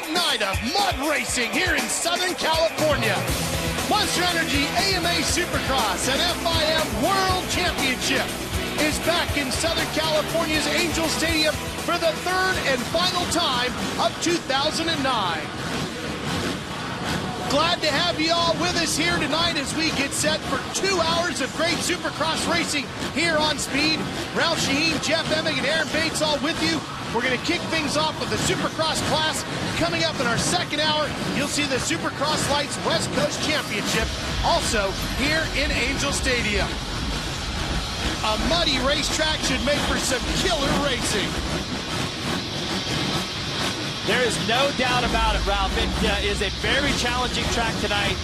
great night of mud racing here in Southern California. Monster Energy AMA Supercross and FIM World Championship is back in Southern California's Angel Stadium for the third and final time of 2009. Glad to have you all with us here tonight as we get set for 2 hours of great Supercross racing here on Speed. Ralph Shaheen, Jeff Emig, and Aaron Bates all with you. We're going to kick things off with the Supercross class. Coming up in our second hour, you'll see the Supercross Lights West Coast Championship, also here in Angel Stadium. A muddy racetrack should make for some killer racing. There is no doubt about it, Ralph. It is a very challenging track tonight.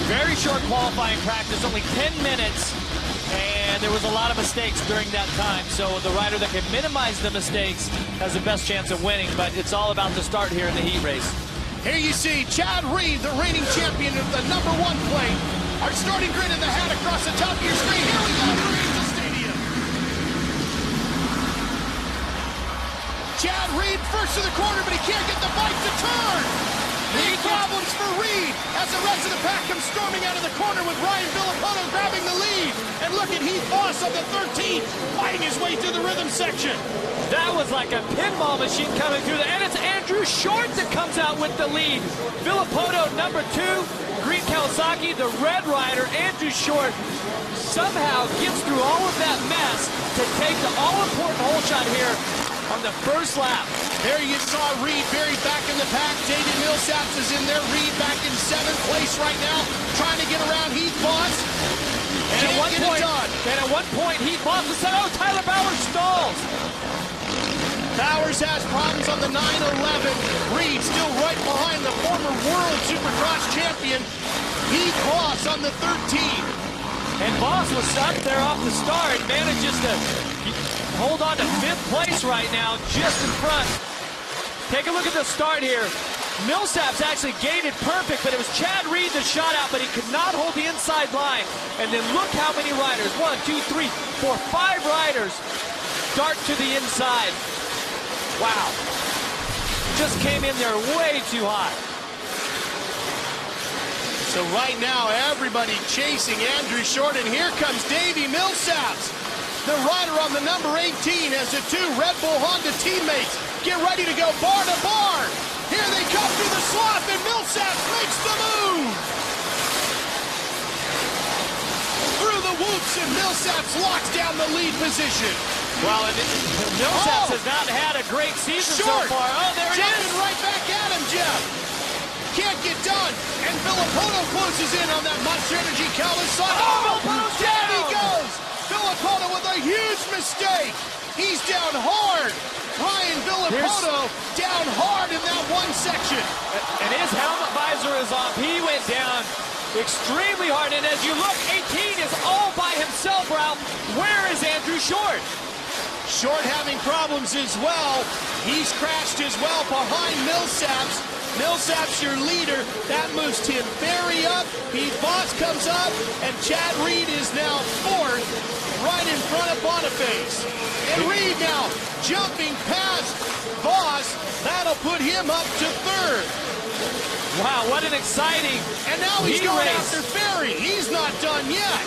Very short qualifying practice, only 10 minutes. And there was a lot of mistakes during that time. So the rider that can minimize the mistakes has the best chance of winning. But it's all about the start here in the heat race. Here you see Chad Reed, the reigning champion of the #1 plate. Our starting grid in the hat across the top of your screen. Here we go for Angel Stadium. Chad Reed first to the corner, but he can't get the bike to turn. Big problems for Reed as the rest of the pack comes storming out of the corner with Ryan Villapoto grabbing the lead. And look at Heath Voss on the 13th, fighting his way through the rhythm section. That was like a pinball machine coming through there. And it's Andrew Short that comes out with the lead. Villapoto, #2, Green Kawasaki, the red rider, Andrew Short, somehow gets through all of that mess to take the all-important hole shot here on the first lap. There you saw Reed buried back in the pack. David Millsaps is in there. Reed back in 7th place right now, trying to get around Heath Voss. And at one point, Heath Voss said, oh, Tyler Bowers stalls. Bowers has problems on the 911. Reed still right behind the former World Supercross champion, Heath Voss on the 13th. And Voss was stuck there off the start, manages to hold on to 5th place right now, just in front. Take a look at the start here. Millsaps actually gated perfect, but it was Chad Reed that shot out, but he could not hold the inside line. And then look how many riders, 1, 2, 3, 4, 5 riders dart to the inside. Wow. Just came in there way too high. So right now, everybody chasing Andrew Short, and here comes Davey Millsaps. The rider on the number 18 has the 2 Red Bull Honda teammates. Get ready to go bar to bar. Here they come through the slot, and Millsaps makes the move. Through the whoops, and Millsaps locks down the lead position. Well, and Millsaps has not had a great season so far. Oh, there it is. Jumping right back at him, Jeff. Can't get done. And Villapoto closes in on that Monster Energy Kawasaki. Oh, Villapato's down. Down he goes. Villapoto with a huge mistake. He's down hard. Ryan Villapoto down hard in that one section. And his helmet visor is off. He went down extremely hard. And as you look, 18 is all by himself, Ralph. Where is Andrew Short? Short having problems as well. He's crashed as well behind Millsaps. Millsaps, your leader, that moves Tim Ferry up. Heath Voss comes up, and Chad Reed is now 4th, right in front of Boniface. And Reed now jumping past Voss. That'll put him up to 3rd. Wow, what an exciting And now he's going race. after Ferry. He's not done yet.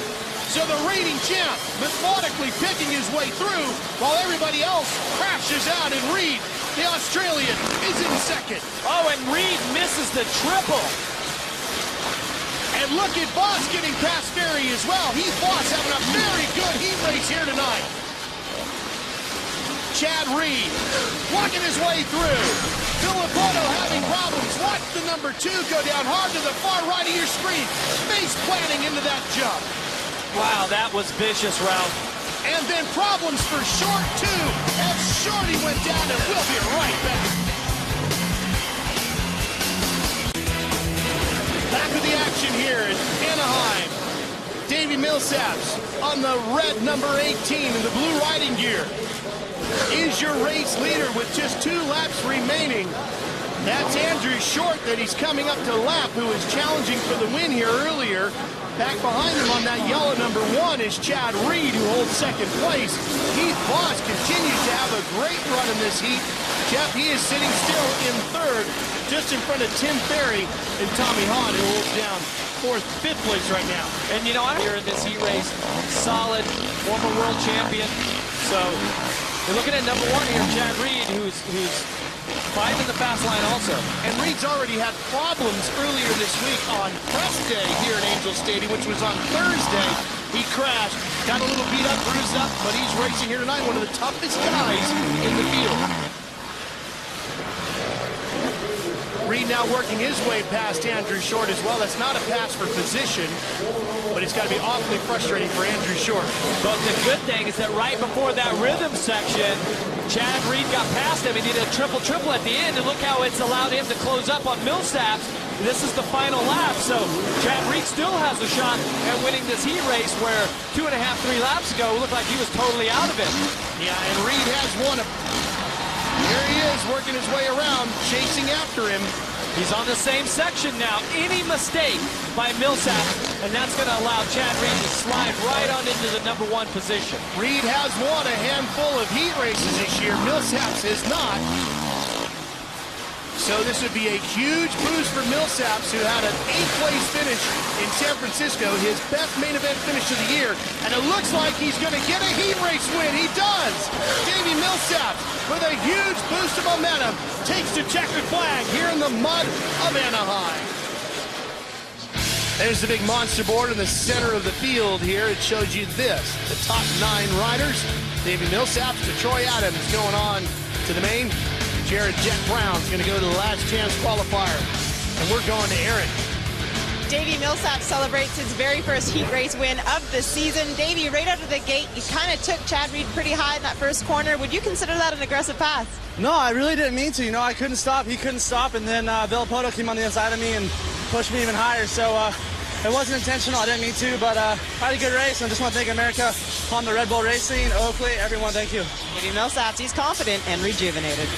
So the reigning champ methodically picking his way through while everybody else crashes out, and Reed, the Australian, is in 2nd. Oh, and Reed misses the triple. And look at Voss getting past Ferry as well. Heath Voss having a very good heat race here tonight. Chad Reed walking his way through. Villapoto having problems. Watch the number 2 go down hard to the far right of your screen. Face planting into that jump. Wow, that was vicious, Ralph. And then problems for Short, too, as Shorty went down, and we'll be right back. Back to the action here in Anaheim. Davey Millsaps on the red number 18 in the blue riding gear is your race leader with just 2 laps remaining. That's Andrew Short that he's coming up to lap, who is challenging for the win here earlier. Back behind him on that yellow number 1 is Chad Reed, who holds 2nd place. Heath Voss continues to have a great run in this heat. Jeff, he is sitting still in 3rd, just just in front of Tim Ferry and Tommy Hahn, who holds down fourth, fifth place right now. And you know, I'm here in this heat race, solid, former world champion. So you're looking at number one here, Chad Reed, who's fighting the fast line also. And Reed's already had problems earlier this week on press day here at Angel Stadium, which was on Thursday. He crashed, got a little beat up, bruised up, but he's racing here tonight, one of the toughest guys in the field. Reed now working his way past Andrew Short as well. That's not a pass for position, but it's got to be awfully frustrating for Andrew Short. But the good thing is that right before that rhythm section, Chad Reed got past him. He did a triple-triple at the end, and look how it's allowed him to close up on Millsaps. This is the final lap, so Chad Reed still has a shot at winning this heat race where 2.5, 3 laps ago it looked like he was totally out of it. Yeah, and Reed has won a... Here he is, working his way around, chasing after him. He's on the same section now. Any mistake by Millsap, and that's going to allow Chad Reed to slide right on into the number one position. Reed has won a handful of heat races this year. Millsaps has not. So this would be a huge boost for Millsaps, who had an 8th place finish in San Francisco, his best main event finish of the year. And it looks like he's going to get a heat race win. He does. Davey Millsaps, with a huge boost of momentum, takes the checkered flag here in the mud of Anaheim. There's the big monster board in the center of the field here. It shows you this, the top 9 riders. Davey Millsaps to Troy Adams going on to the main. Jared Jet Brown's going to go to the last chance qualifier. And we're going to Aaron. Davey Millsap celebrates his very first heat race win of the season. Davey, right out of the gate, you kind of took Chad Reed pretty high in that first corner. Would you consider that an aggressive pass? No, I really didn't mean to. You know, I couldn't stop. He couldn't stop. And then Villapoto came on the inside of me and pushed me even higher. So it wasn't intentional. I didn't mean to. But I had a good race. And I just want to thank America on the Red Bull Racing, Oakley, everyone. Thank you. Davey Millsap, he's confident and rejuvenated.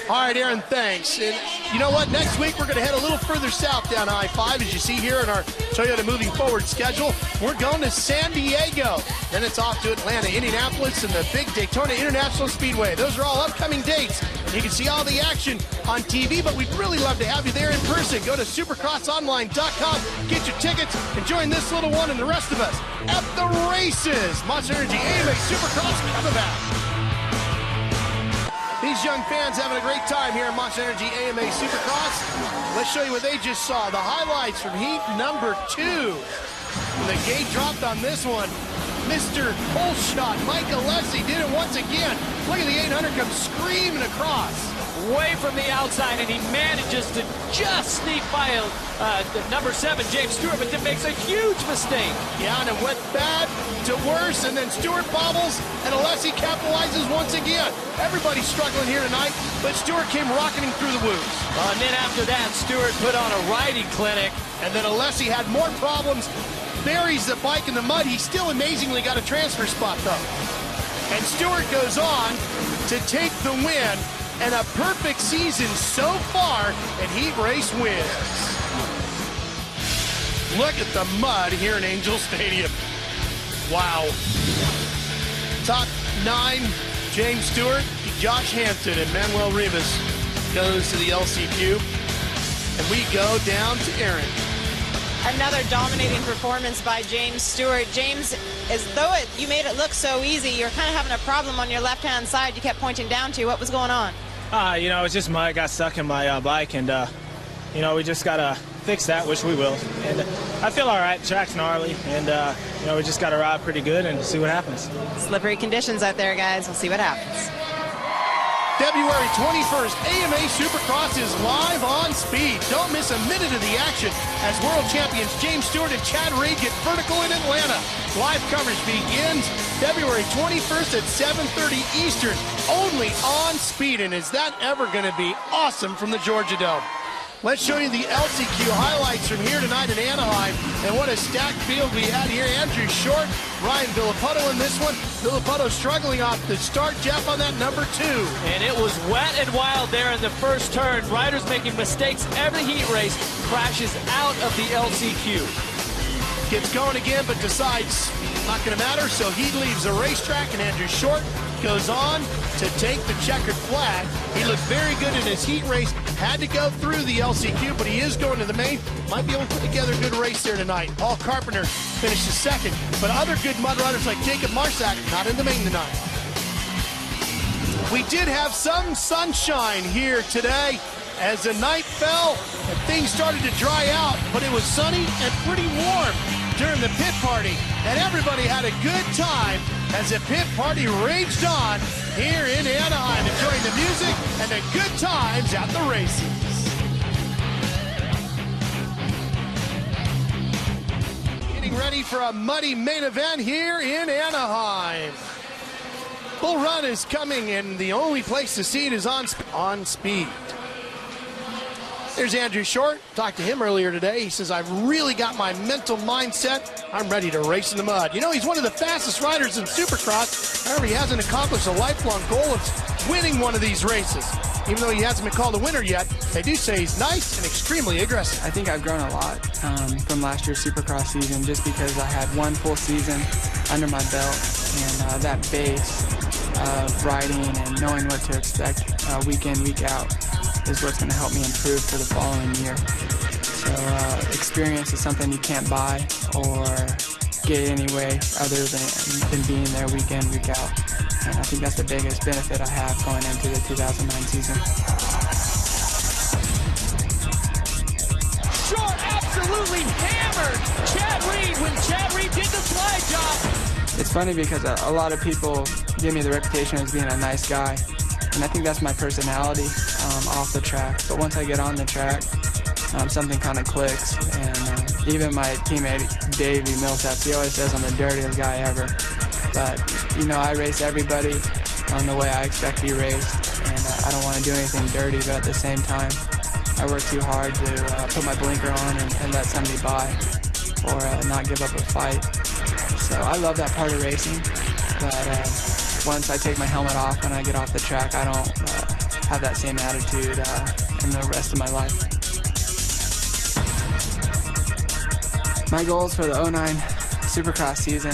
All right, Aaron, thanks. And you know what? Next week, we're going to head a little further south down I-5, as you see here in our Toyota Moving Forward schedule. We're going to San Diego. Then it's off to Atlanta, Indianapolis, and the big Daytona International Speedway. Those are all upcoming dates. You can see all the action on TV, but we'd really love to have you there in person. Go to supercrossonline.com, get your tickets, and join this little one and the rest of us at the races. Monster Energy AMA Supercross coming back. These young fans having a great time here at Monster Energy AMA Supercross. Let's show you what they just saw. The highlights from heat number 2. When the gate dropped on this one, Mr. Pole Shot, Mike Alessi, did it once again. Look at the 800 come screaming across. Way from the outside, and he manages to just sneak by number 7, James Stewart, but then makes a huge mistake. Yeah, and it went bad to worse, and then Stewart bobbles, and Alessi capitalizes once again. Everybody's struggling here tonight, but Stewart came rocketing through the woods. And then after that, Stewart put on a riding clinic. And then Alessi had more problems, buries the bike in the mud. He still amazingly got a transfer spot, though. And Stewart goes on to take the win, and a perfect season so far, and heat race wins. Look at the mud here in Angel Stadium. Wow. Top 9, James Stewart, Josh Hampton, and Manuel Rivas goes to the LCQ. And we go down to Aaron. Another dominating performance by James Stewart. James, as though you made it look so easy, you're kind of having a problem on your left-hand side you kept pointing down to. What was going on? You know, it's just mud got stuck in my bike, and, you know, we just got to fix that, which we will. And I feel all right. The track's gnarly, and, you know, we just got to ride pretty good and see what happens. Slippery conditions out there, guys. We'll see what happens. February 21st, AMA Supercross is live on Speed. Don't miss a minute of the action as world champions James Stewart and Chad Reed get vertical in Atlanta. Live coverage begins February 21st at 7:30 Eastern, only on Speed. And is that ever going to be awesome from the Georgia Dome? Let's show you the LCQ highlights from here tonight in Anaheim. And what a stacked field we had here. Andrew Short, Ryan Villapoto in this one. Villapoto struggling off the start. Jeff on that number 2. And it was wet and wild there in the first turn. Riders making mistakes every heat race. Crashes out of the LCQ. Gets going again, but decides not going to matter. So he leaves the racetrack, and Andrew Short goes on to take the checkered flag. He looked very good in his heat race. Had to go through the LCQ, but he is going to the main. Might be able to put together a good race there tonight. Paul Carpenter finishes second, but other good mud runners like Jacob Marsack not in the main tonight. We did have some sunshine here today as the night fell and things started to dry out, but it was sunny and pretty warm during the pit party, and everybody had a good time as the pit party raged on here in Anaheim, enjoying the music and the good times at the races. Getting ready for a muddy main event here in Anaheim. Bull Run is coming, and the only place to see it is on speed. There's Andrew Short. Talked to him earlier today. He says, I've really got my mental mindset. I'm ready to race in the mud. You know, he's one of the fastest riders in Supercross. However, he hasn't accomplished a lifelong goal of winning one of these races. Even though he hasn't been called a winner yet, they do say he's nice and extremely aggressive. I think I've grown a lot from last year's Supercross season, just because I had one full season under my belt, and that base of riding and knowing what to expect week in, week out is what's going to help me improve for the following year. So experience is something you can't buy or get anyway other than being there week in, week out. And I think that's the biggest benefit I have going into the 2009 season. Short absolutely hammered Chad Reed when Chad Reed did the slide job. It's funny because a lot of people give me the reputation as being a nice guy, and I think that's my personality off the track. But once I get on the track, something kind of clicks, and even my teammate Davey Millsaps, he always says I'm the dirtiest guy ever. But you know, I race everybody on the way I expect to be raced, and I don't want to do anything dirty, but at the same time, I work too hard to put my blinker on and let somebody by, or not give up a fight. So I love that part of racing, but once I take my helmet off when I get off the track, I don't have that same attitude in the rest of my life. My goals for the 2009 Supercross season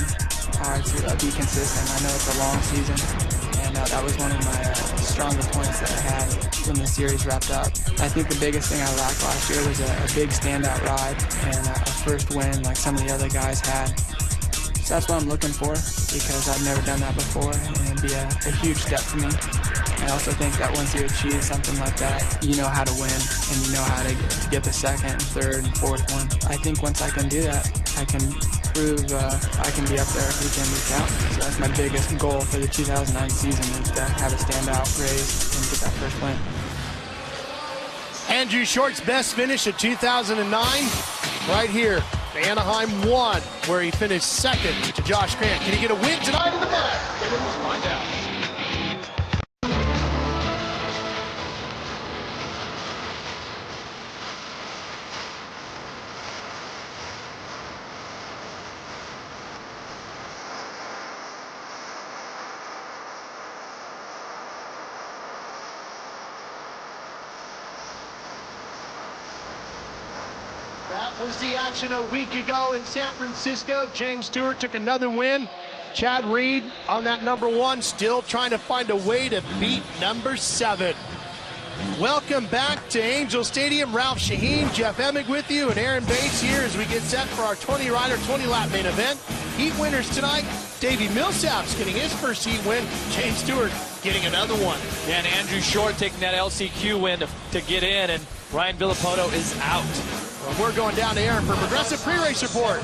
are to be consistent. I know it's a long season, and that was one of my stronger points that I had when the series wrapped up. I think the biggest thing I lacked last year was a big standout ride and a first win like some of the other guys had. So that's what I'm looking for, because I've never done that before, and it'd be a huge step for me. I also think that once you achieve something like that, you know how to win, and you know how to get the second, third, and fourth one. I think once I can do that, I can prove I can be up there week in, week out. So that's my biggest goal for the 2009 season, is to have a standout race and get that first win. Andrew Short's best finish of 2009, right here. Anaheim Iii, where he finished second to Josh Grant. Can he get a win tonight in the mud? Let's find out. That was the action a week ago in San Francisco. James Stewart took another win. Chad Reed on that #1, still trying to find a way to beat #7. Welcome back to Angel Stadium. Ralph Shaheen, Jeff Emig with you, and Aaron Bates here as we get set for our 20-rider, 20-lap main event. Heat winners tonight, Davey Millsaps getting his first heat win. James Stewart getting another one. Yeah, and Andrew Short taking that LCQ win to get in, and Ryan Villapoto is out. Well, we're going down to Aaron for Progressive Pre-Race Report.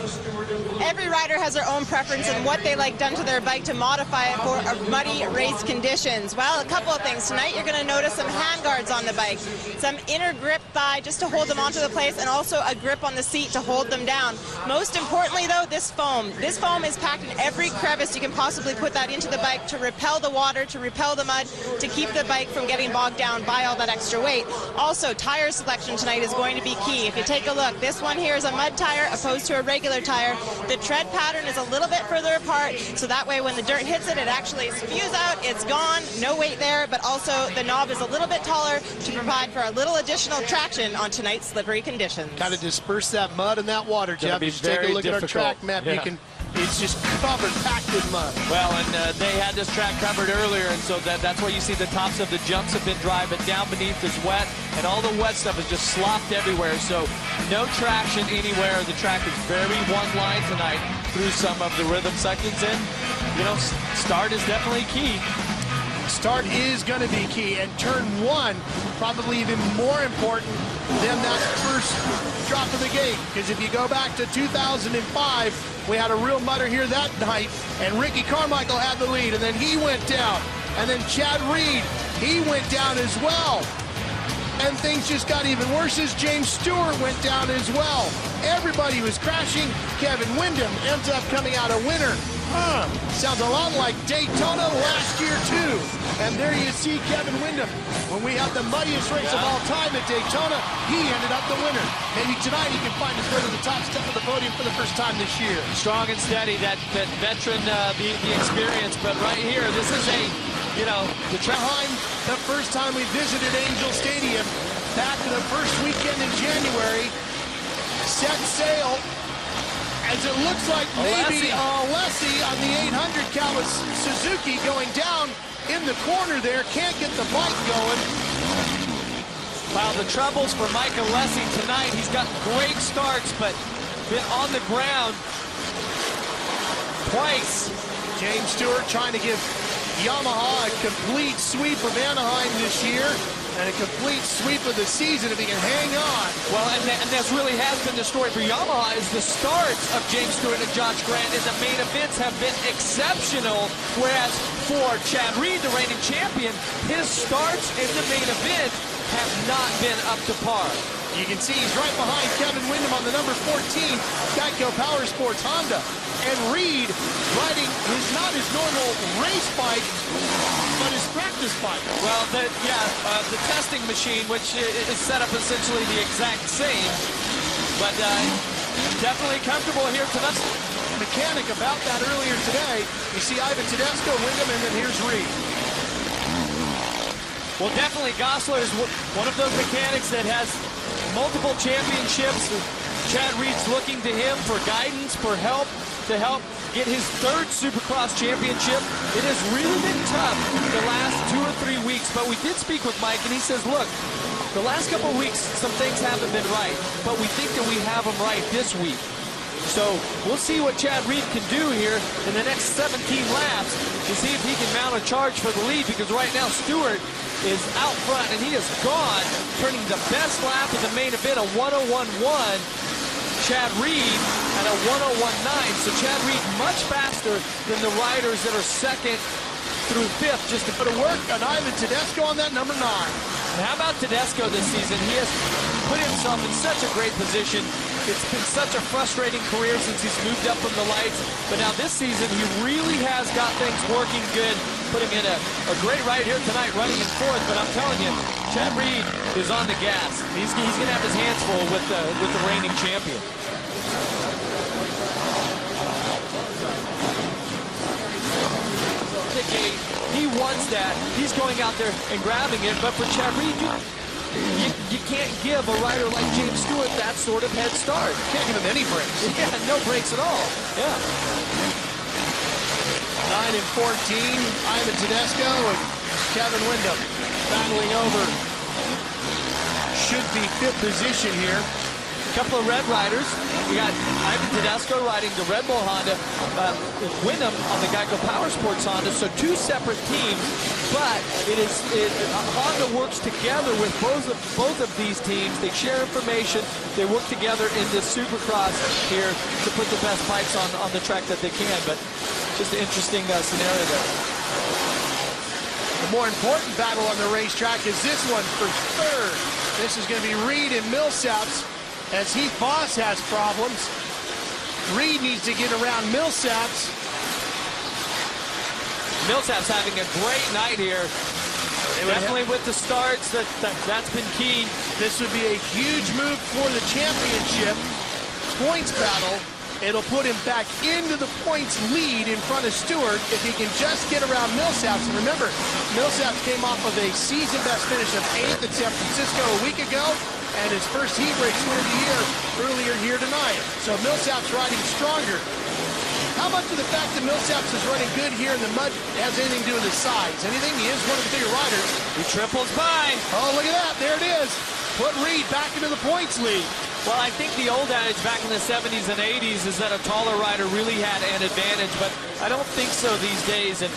Every rider has their own preference and what they like done to their bike to modify it for muddy race conditions. Well, a couple of things. Tonight you're going to notice some hand guards on the bike, some inner grip thigh just to hold them onto the place, and also a grip on the seat to hold them down. Most importantly, though, this foam. This foam is packed in every crevice you can possibly put that into the bike to repel the water, to repel the mud, to keep the bike from getting bogged down by all that extra weight. Also, tire selection tonight is going to be key. If you take a look, this one here is a mud tire opposed to a regular tire. The tread pattern is a little bit further apart, so that way when the dirt hits it, it actually spews out, it's gone, no weight there, but also the knob is a little bit taller to provide for a little additional traction on tonight's slippery conditions. Kind of disperse that mud and that water, Jeff. Be Just take a look at our track map. Yeah. You can it's just covered, packed in mud. Well, and they had this track covered earlier, and so that's why you see the tops of the jumps have been dry, but down beneath is wet, and all the wet stuff is just slopped everywhere, so no traction anywhere. The track is very one line tonight through some of the rhythm sections, and, you know, start is definitely key. Start is going to be key, and turn one probably even more important than that first drop of the gate, because if you go back to 2005, we had a real mutter here that night, and Ricky Carmichael had the lead, and then he went down, and then Chad Reed, he went down as well, and things just got even worse as James Stewart went down as well. Everybody was crashing. Kevin Windham ends up coming out a winner. Sounds a lot like Daytona last year, too. And there you see Kevin Windham. When we had the muddiest race of all time at Daytona, he ended up the winner. Maybe tonight he can find his way to the top step of the podium for the first time this year. Strong and steady, that veteran, the experience. But right here, this is a, you know, the Anaheim, the first time we visited Angel Stadium, back to the first weekend in January, set sail. As it looks like maybe Alessi on the 800 Suzuki going down in the corner there, can't get the bike going. Wow, the troubles for Mike Alessi tonight. He's got great starts, but been on the ground twice. James Stewart trying to give Yamaha a complete sweep of Anaheim this year, and a complete sweep of the season if he can hang on. Well, and that's really has been the story for Yamaha, is the starts of James Stewart and Josh Grant in the main events have been exceptional, whereas for Chad Reed, the reigning champion, his starts in the main event have not been up to par. You can see he's right behind Kevin Windham on the number 14 Geico Power Sports Honda. And Reed riding not his normal race bike, but his practice bike. Well, the testing machine, which is set up essentially the exact same, but definitely comfortable here tonight. Mechanic about that earlier today. You see Ivan Tedesco, Windham, and then here's Reed. Well, definitely Gosler is one of those mechanics that has multiple championships. Chad Reed's looking to him for guidance, for help, to help get his third Supercross championship. It has really been tough the last 2 or 3 weeks, but we did speak with Mike, and he says, look, the last couple of weeks, some things haven't been right, but we think that we have them right this week. So we'll see what Chad Reed can do here in the next 17 laps to see if he can mount a charge for the lead, because right now Stewart is out front, and he is gone, turning the best lap of the main event, a 1:01.1. Chad Reed at a 1:01.9. So Chad Reed much faster than the riders that are second through fifth, just to go to work. And Ivan Tedesco on that number 9. And how about Tedesco this season? He has put himself in such a great position. It's been such a frustrating career since he's moved up from the lights. But now this season, he really has got things working good. Put him in a great ride here tonight, running in fourth. But I'm telling you, Chad Reed is on the gas. He's going to have his hands full with the reigning champion. He wants that. He's going out there and grabbing it. But for Chad Reed, you can't give a rider like James Stewart that sort of head start. Can't give him any breaks. Yeah, no breaks at all. Yeah. 9 and 14, Ivan Tedesco and Kevin Windham battling over. Should be fifth position here. Couple of red riders. We got Ivan Tedesco riding the Red Bull Honda, Windham on the Geico Power Sports Honda. So 2 separate teams, but Honda works together with both of these teams. They share information. They work together in this Supercross here to put the best bikes on the track that they can. But just an interesting scenario there. The more important battle on the racetrack is this one for third. This is going to be Reed and Millsaps. As Heath Voss has problems, Reed needs to get around Millsaps. Millsaps having a great night here. Definitely with the starts, that's been key. This would be a huge move for the championship points battle. It'll put him back into the points lead in front of Stewart if he can just get around Millsaps. And remember, Millsaps came off of a season-best finish of 8th at San Francisco a week ago, and his first heat race win of the year earlier here tonight. So Millsaps riding stronger. How how much of the fact that Millsaps is running good here in the mud has anything to do with his size? Anything? He is one of the bigger riders. He triples by. Oh, look at that. There it is. Put Reed back into the points lead. Well, I think the old adage back in the 70s and 80s is that a taller rider really had an advantage, but I don't think so these days. And,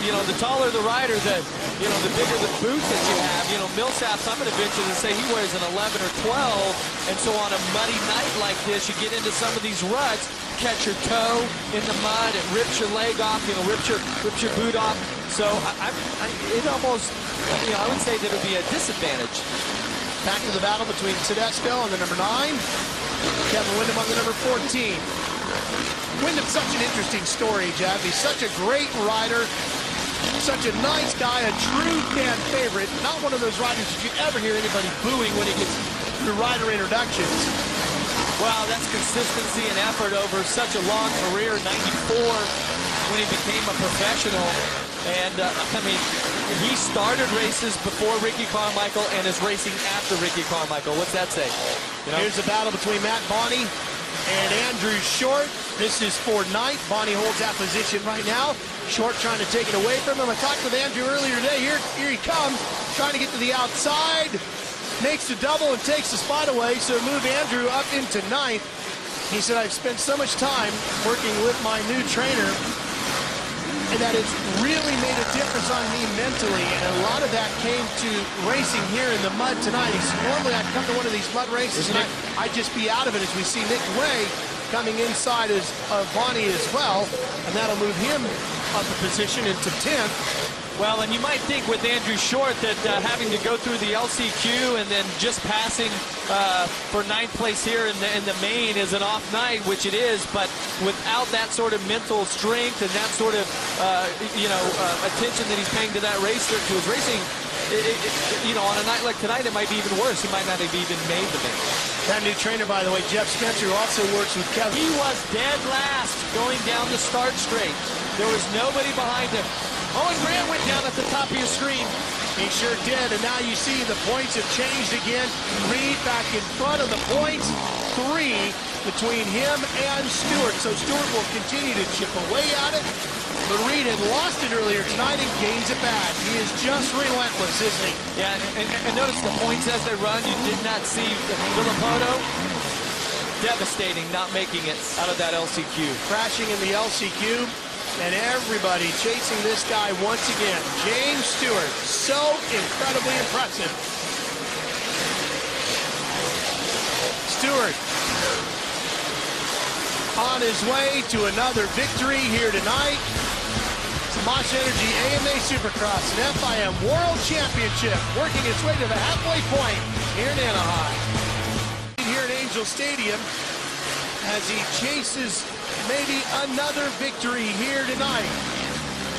you know, the taller the rider, the bigger the boot that you have. You know, Millsaps, I'm going to venture to say he wears an 11 or 12, and so on a muddy night like this, you get into some of these ruts, catch your toe in the mud, it rips your leg off, you know, rips your boot off. So it almost, you know, I would say that it would be a disadvantage. Back to the battle between Tedesco on the number 9, Kevin Windham on the number 14. Wyndham's such an interesting story, Jeff. He's such a great rider, such a nice guy, a true fan favorite. Not one of those riders that you ever hear anybody booing when he gets through rider introductions. Wow, that's consistency and effort over such a long career. 94 when he became a professional. And, I mean, he started races before Ricky Carmichael and is racing after Ricky Carmichael. What's that say? You know? Here's a battle between Matt Bonney and Andrew Short. This is for 9th. Bonney holds that position right now. Short trying to take it away from him. I talked with Andrew earlier today. Here he comes, trying to get to the outside. Makes the double and takes the spot away, so move Andrew up into 9th. He said, I've spent so much time working with my new trainer, and that it's really made a difference on me mentally, and a lot of that came to racing here in the mud tonight. He said, normally I'd come to one of these mud races and I'd just be out of it, as we see Nick Way coming inside of Bonney as well, and that'll move him up a position into 10th. Well, and you might think with Andrew Short that having to go through the LCQ and then just passing for 9th place here in the main is an off night, which it is, but without that sort of mental strength and that sort of, attention that he's paying to that racer, to his racing, on a night like tonight, it might be even worse. He might not have even made the main. That new trainer, by the way, Jeff Spencer, who also works with Kevin. He was dead last going down the start straight. There was nobody behind him. Owen Grant went down at the top of your screen. He sure did, and now you see the points have changed again. Reed back in front of the points. 3 between him and Stewart. So Stewart will continue to chip away at it. But Reed had lost it earlier tonight and gains it back. He is just relentless, isn't he? Yeah, and notice the points as they run. You did not see Villapoto. Devastating not making it out of that LCQ. Crashing in the LCQ. And everybody chasing this guy once again. James Stewart, so incredibly impressive. Stewart on his way to another victory here tonight. Mosh Energy AMA Supercross and FIM World Championship working its way to the halfway point here in Anaheim. Here at Angel Stadium as he chases maybe another victory here tonight.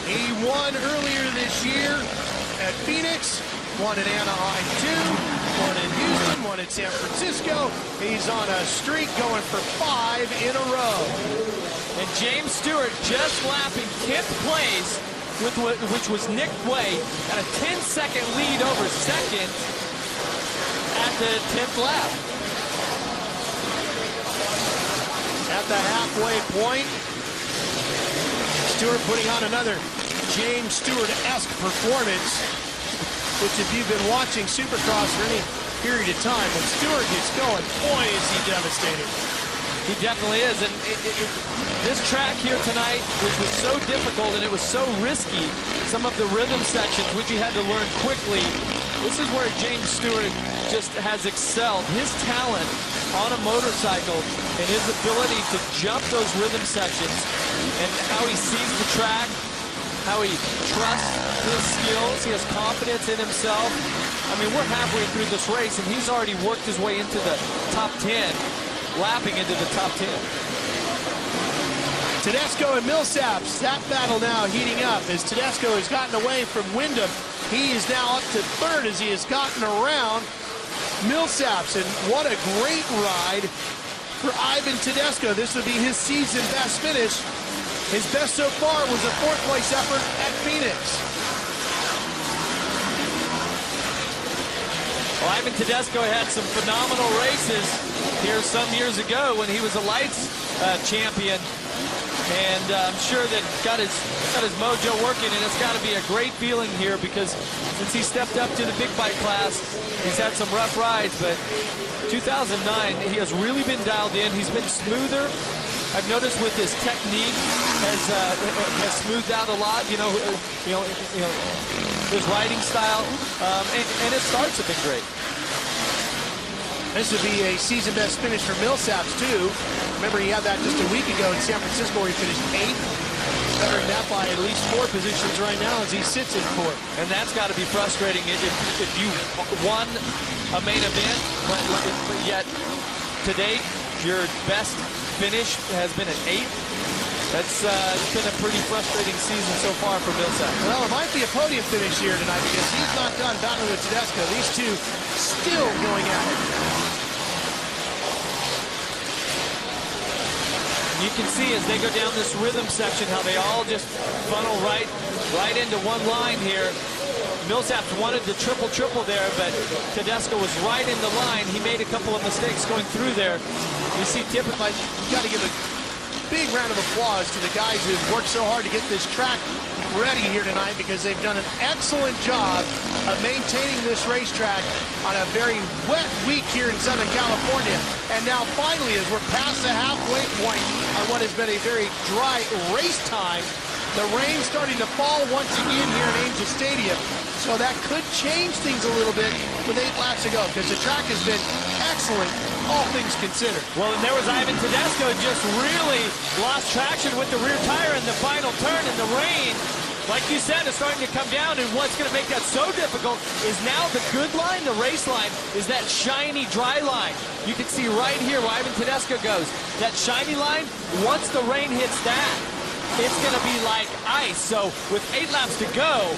He won earlier this year at Phoenix, won at Anaheim II, won in Houston, won at San Francisco. He's on a streak going for 5 in a row. And James Stewart just lapping 10th place, which was Nick Way, at a 10-second lead over second at the 10th lap. At the halfway point, Stewart putting on another James Stewart-esque performance, which if you've been watching Supercross for any period of time, when Stewart gets going, boy, is he devastating. He definitely is, and this track here tonight, which was so difficult and it was so risky, some of the rhythm sections, which he had to learn quickly, this is where James Stewart just has excelled. His talent on a motorcycle and his ability to jump those rhythm sections and how he sees the track, how he trusts his skills, he has confidence in himself. I mean, we're halfway through this race and he's already worked his way into the top 10, lapping into the top 10. Tedesco and Millsaps, that battle now heating up as Tedesco has gotten away from Windham. He is now up to 3rd as he has gotten around Millsaps, and what a great ride for Ivan Tedesco. This would be his season best finish. His best so far was a 4th place effort at Phoenix. Well, Ivan Tedesco had some phenomenal races here some years ago when he was a lights champion. And I'm sure that got his mojo working, and it's got to be a great feeling here because since he stepped up to the big bike class, he's had some rough rides, but 2009, he has really been dialed in. He's been smoother. I've noticed with his technique has smoothed out a lot. You know, his riding style, and his starts have been great. This would be a season best finish for Millsaps too. Remember, he had that just a week ago in San Francisco where he finished 8th. Better than that by at least 4 positions right now as he sits in 4th. And that's got to be frustrating if you won a main event, but yet to date your best finish has been an 8th. That's been a pretty frustrating season so far for Millsap. Well, it might be a podium finish here tonight because he's not done battling with Tedesco. These two still going at it. You can see as they go down this rhythm section how they all just funnel right into one line here. Millsap wanted the triple there, but Tedesco was right in the line. He made a couple of mistakes going through there. You see typically, you got to give a big round of applause to the guys who've worked so hard to get this track ready here tonight because they've done an excellent job of maintaining this racetrack on a very wet week here in Southern California. And now finally, as we're past the halfway point on what has been a very dry race time, the rain's starting to fall once again here at Angel Stadium. So that could change things a little bit with 8 laps to go because the track has been excellent, all things considered. Well, and there was Ivan Tedesco just really lost traction with the rear tire in the final turn in the rain. Like you said, it's starting to come down, and what's going to make that so difficult is now the good line, the race line, is that shiny, dry line. You can see right here where Ivan Tedesco goes. That shiny line, once the rain hits that, it's going to be like ice. So with 8 laps to go,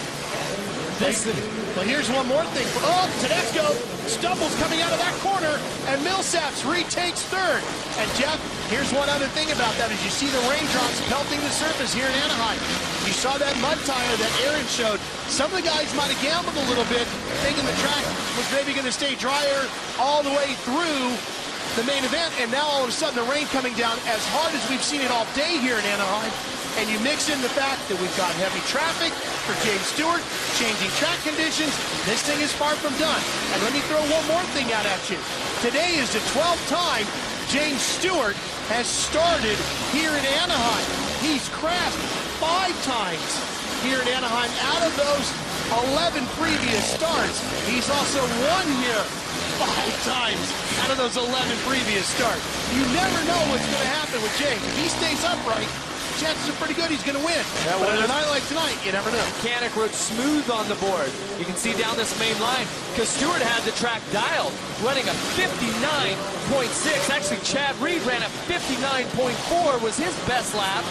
well, here's one more thing. Oh, Tedesco stumbles coming out of that corner, and Millsaps retakes 3rd. And Jeff, here's one other thing about that. As you see the raindrops pelting the surface here in Anaheim, you saw that mud tire that Aaron showed. Some of the guys might have gambled a little bit, thinking the track was maybe going to stay drier all the way through the main event, and now all of a sudden the rain coming down as hard as we've seen it all day here in Anaheim. And you mix in the fact that we've got heavy traffic for James Stewart, changing track conditions. This thing is far from done. And let me throw one more thing out at you. Today is the 12th time James Stewart has started here in Anaheim. He's crashed 5 times here in Anaheim out of those 11 previous starts. He's also won here 5 times out of those 11 previous starts. You never know what's going to happen with James. If he stays upright, chances are pretty good he's going to win. But on a night like tonight, you never know. Mechanic rode smooth on the board. You can see down this main line because Stewart had the track dialed, running a 59.6. Actually, Chad Reed ran a 59.4, was his best lap.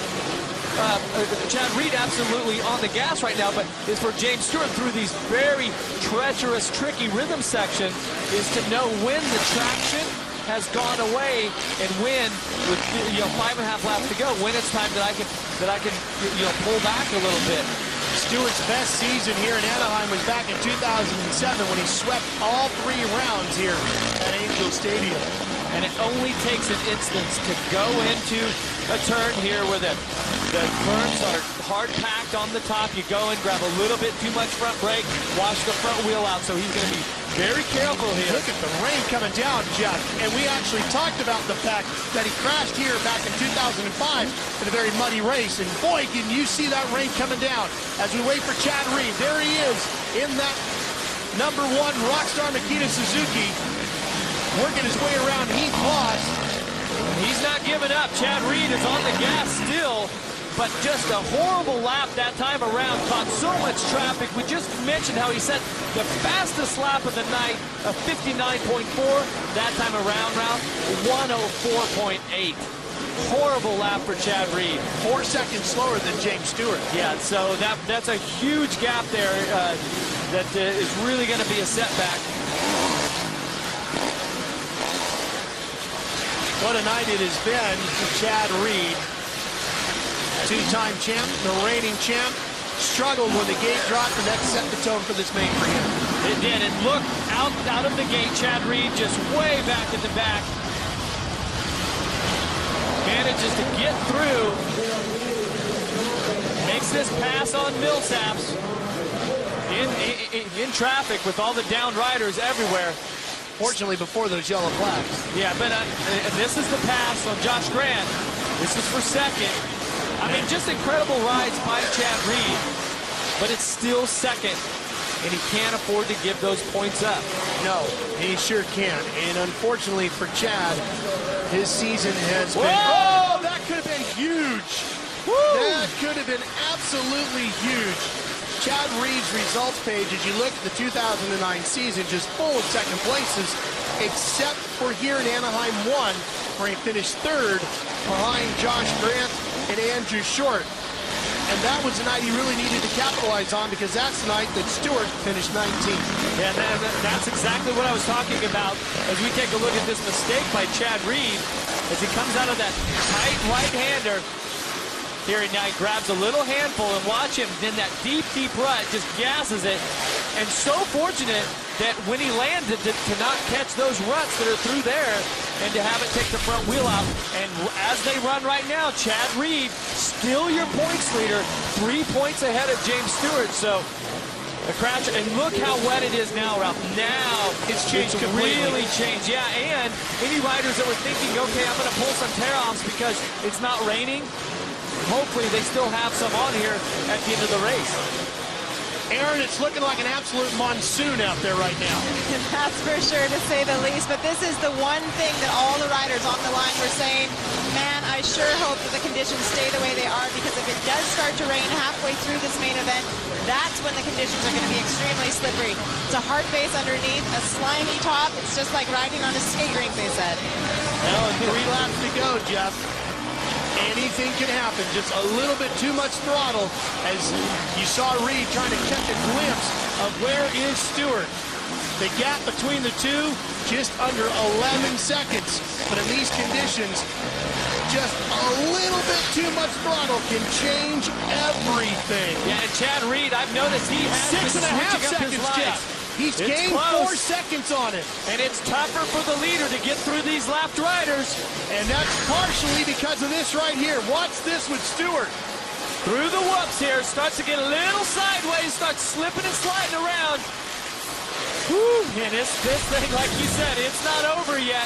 Chad Reed absolutely on the gas right now, but is for James Stewart through these very treacherous, tricky rhythm section is to know when the traction has gone away and when, with 5.5 laps to go, when it's time that I can pull back a little bit. Stewart's best season here in Anaheim was back in 2007 when he swept all 3 rounds here at Angel Stadium. And it only takes an instance to go into a turn here where the berms are hard packed on the top. You go and grab a little bit too much front brake, wash the front wheel out. So he's going to be very careful here. Look at the rain coming down, Jeff. And we actually talked about the fact that he crashed here back in 2005 in a very muddy race. And boy, can you see that rain coming down as we wait for Chad Reed. There he is in that number 1 Rockstar Makita Suzuki, working his way around Heath Voss. He's not giving up. Chad Reed is on the gas still, but just a horrible lap that time around. Caught so much traffic. We just mentioned how he set the fastest lap of the night, a 59.4. That time around, 104.8. Horrible lap for Chad Reed. 4 seconds slower than James Stewart. Yeah, so that's a huge gap there that is really going to be a setback. What a night it has been for Chad Reed. 2-time champ, the reigning champ, struggled when the gate dropped, and that set the tone for this main for him. It did, and look, out of the gate, Chad Reed just way back in the back. manages to get through. Makes this pass on Millsaps in traffic with all the downed riders everywhere. Fortunately, before those yellow flags. Yeah, but and this is the pass on Josh Grant. This is for second. I mean, just incredible rides by Chad Reed, but it's still second, and he can't afford to give those points up. No, he sure can't. And unfortunately for Chad, his season has been... Oh, that could have been huge. Woo! That could have been absolutely huge. Chad Reed's results page, as you look at the 2009 season, just full of second places, except for here in Anaheim Iii, where he finished third behind Josh Grant and Andrew Short. And that was the night he really needed to capitalize on, because that's the night that Stewart finished 19th. Yeah, that's exactly what I was talking about as we take a look at this mistake by Chad Reed as he comes out of that tight right-hander. Here now he grabs a little handful, and watch him, then that deep rut just gasses it. And so fortunate that when he landed to not catch those ruts that are through there and to have it take the front wheel out. And as they run right now, Chad Reed, still your points leader, 3 points ahead of James Stewart. So the crash, and look how wet it is now, Ralph. Now it's changed completely. Really changed, yeah. And any riders that were thinking, okay, I'm going to pull some tear-offs because it's not raining, hopefully they still have some on here at the end of the race. Aaron, it's looking like an absolute monsoon out there right now. That's for sure, to say the least. But this is the one thing that all the riders on the line were saying, man, I sure hope that the conditions stay the way they are, because if it does start to rain halfway through this main event, that's when the conditions are going to be extremely slippery. It's a hard base underneath, a slimy top. It's just like riding on a skate rink, they said. Well, 3 laps to go, Jeff. Anything can happen. Just a little bit too much throttle, as you saw Reed trying to catch a glimpse of where is Stewart. The gap between the two, just under 11 seconds. But in these conditions, just a little bit too much throttle can change everything. Yeah, and Chad Reed, I've noticed he has 6.5 seconds, Jeff. He's gained 4 seconds on it. And it's tougher for the leader to get through these lapped riders. And that's partially because of this right here. Watch this with Stewart. Through the whoops here, starts to get a little sideways, starts slipping and sliding around. Whew, and this thing, like you said, it's not over yet.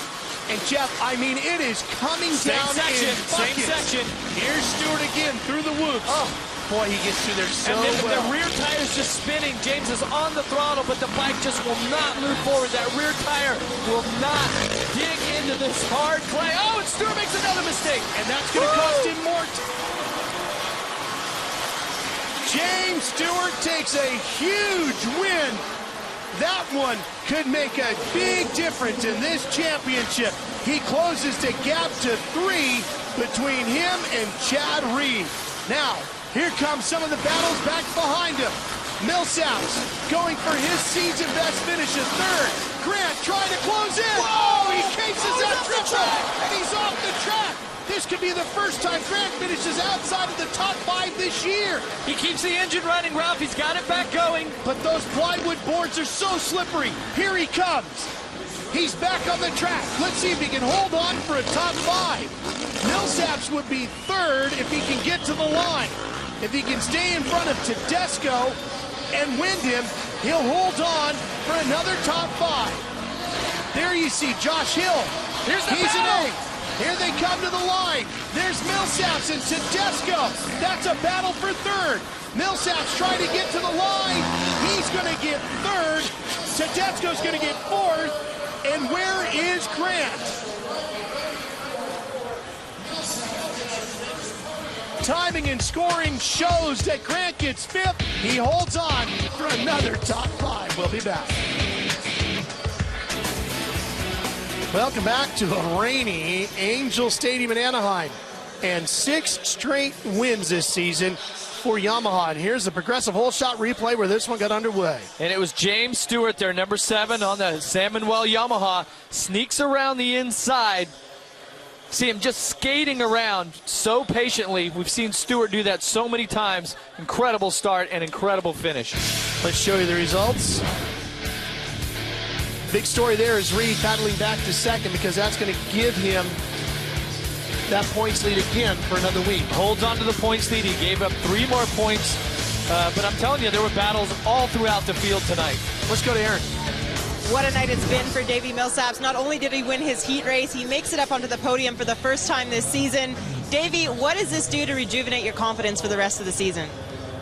And Jeff, I mean, it is coming down section, in buckets. Same section. Here's Stewart again through the whoops. Oh. Boy, he gets through there so well. And then the rear tire's just spinning. James is on the throttle, but the bike just will not move forward. That rear tire will not dig into this hard clay. Oh, and Stewart makes another mistake. And that's going to cost him more. James Stewart takes a huge win. That one could make a big difference in this championship. He closes the gap to 3 between him and Chad Reed. Now, here comes some of the battles back behind him. Millsaps going for his season best finish at third. Grant trying to close in. Whoa! He cases that triple, and he's off the track. This could be the first time Grant finishes outside of the top 5 this year. He keeps the engine running, Ralph. He's got it back going. But those plywood boards are so slippery. Here he comes. He's back on the track. Let's see if he can hold on for a top 5. Millsaps would be third if he can get to the line. If he can stay in front of Tedesco and win him, he'll hold on for another top 5. There you see Josh Hill. Here's the He's battle. an 8. Here they come to the line. There's Millsaps and Tedesco. That's a battle for third. Millsaps trying to get to the line. He's going to get third. Tedesco's going to get fourth. And where is Grant? Timing and scoring shows that Grant gets 5th. He holds on for another top 5. We'll be back. Welcome back to a rainy Angel Stadium in Anaheim. And 6 straight wins this season for Yamaha. And here's the progressive whole shot replay where this one got underway. And it was James Stewart there, number 7 on the San Manuel Yamaha. Sneaks around the inside. See him just skating around so patiently. We've seen Stewart do that so many times. Incredible start and incredible finish. Let's show you the results. Big story there is Reed paddling back to second, because that's going to give him that points lead again for another week. Holds on to the points lead. He gave up 3 more points. But I'm telling you, there were battles all throughout the field tonight. Let's go to Aaron. What a night it's been for Davey Millsaps. Not only did he win his heat race, he makes it up onto the podium for the first time this season. Davey, what does this do to rejuvenate your confidence for the rest of the season?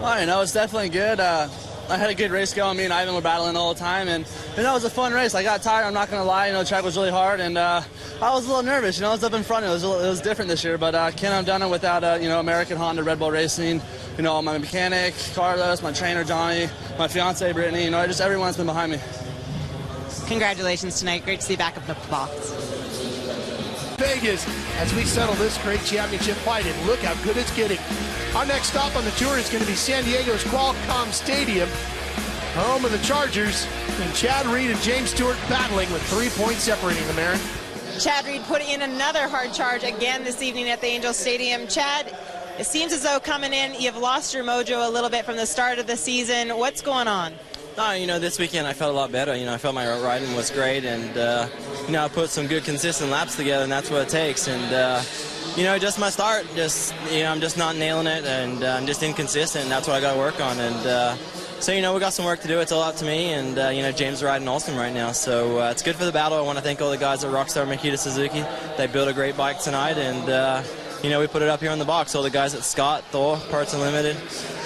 Well, you know, it's definitely good. I had a good race going. Me and Ivan were battling all the time, and you know, it was a fun race. I got tired, I'm not going to lie. You know, the track was really hard, and I was a little nervous. You know, I was up in front. It was different this year, but can't have done it without, you know, American Honda Red Bull Racing. You know, my mechanic, Carlos, my trainer, Johnny, my fiance, Brittany. You know, just everyone's been behind me. Congratulations tonight. Great to see you back up the box. Vegas, as we settle this great championship fight, and look how good it's getting. Our next stop on the tour is going to be San Diego's Qualcomm Stadium, home of the Chargers, and Chad Reed and James Stewart battling with 3 points separating them, Aaron. Chad Reed put in another hard charge again this evening at the Angel Stadium. Chad, it seems as though coming in, you've lost your mojo a little bit from the start of the season. What's going on? You know, this weekend I felt a lot better. You know, I felt my riding was great, and you know, I put some good consistent laps together, and that's what it takes. And you know, just my start, I'm just not nailing it, and I'm just inconsistent, and that's what I got to work on. And so, you know, we got some work to do. It's all up to me, and you know, James is riding awesome right now, so it's good for the battle. I want to thank all the guys at Rockstar Makita Suzuki. They built a great bike tonight, and you know, we put it up here on the box. All the guys at Scott, Thor, Parts Unlimited,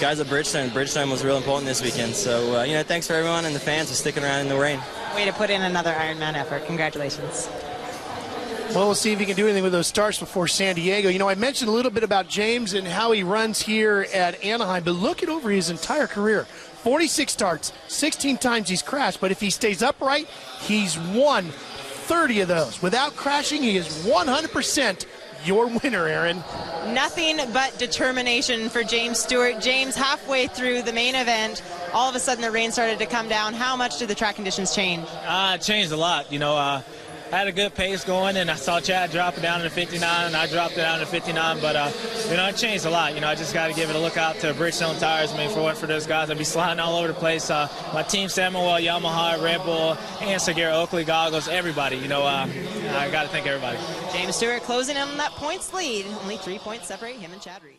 guys at Bridgestone. Bridgestone was real important this weekend. So, you know, thanks for everyone and the fans for sticking around in the rain. Way to put in another Ironman effort. Congratulations. Well, we'll see if he can do anything with those starts before San Diego. You know, I mentioned a little bit about James and how he runs here at Anaheim, but look at over his entire career. 46 starts, 16 times he's crashed, but if he stays upright, he's won 30 of those. Without crashing, he is 100% your winner, Aaron. Nothing but determination for James Stewart. James, halfway through the main event, all of a sudden the rain started to come down. How much did the track conditions change? It changed a lot. You know, I had a good pace going, and I saw Chad drop it down to 59, and I dropped it down to 59, but, you know, it changed a lot. You know, I just got to give it a look out to Bridgestone tires. I mean, for those guys, I'd be sliding all over the place. My team, Samuel, Yamaha, Red Bull, and Segura Oakley goggles, everybody. You know, I got to thank everybody. James Stewart closing in on that points lead. Only 3 points separate him and Chad Reed.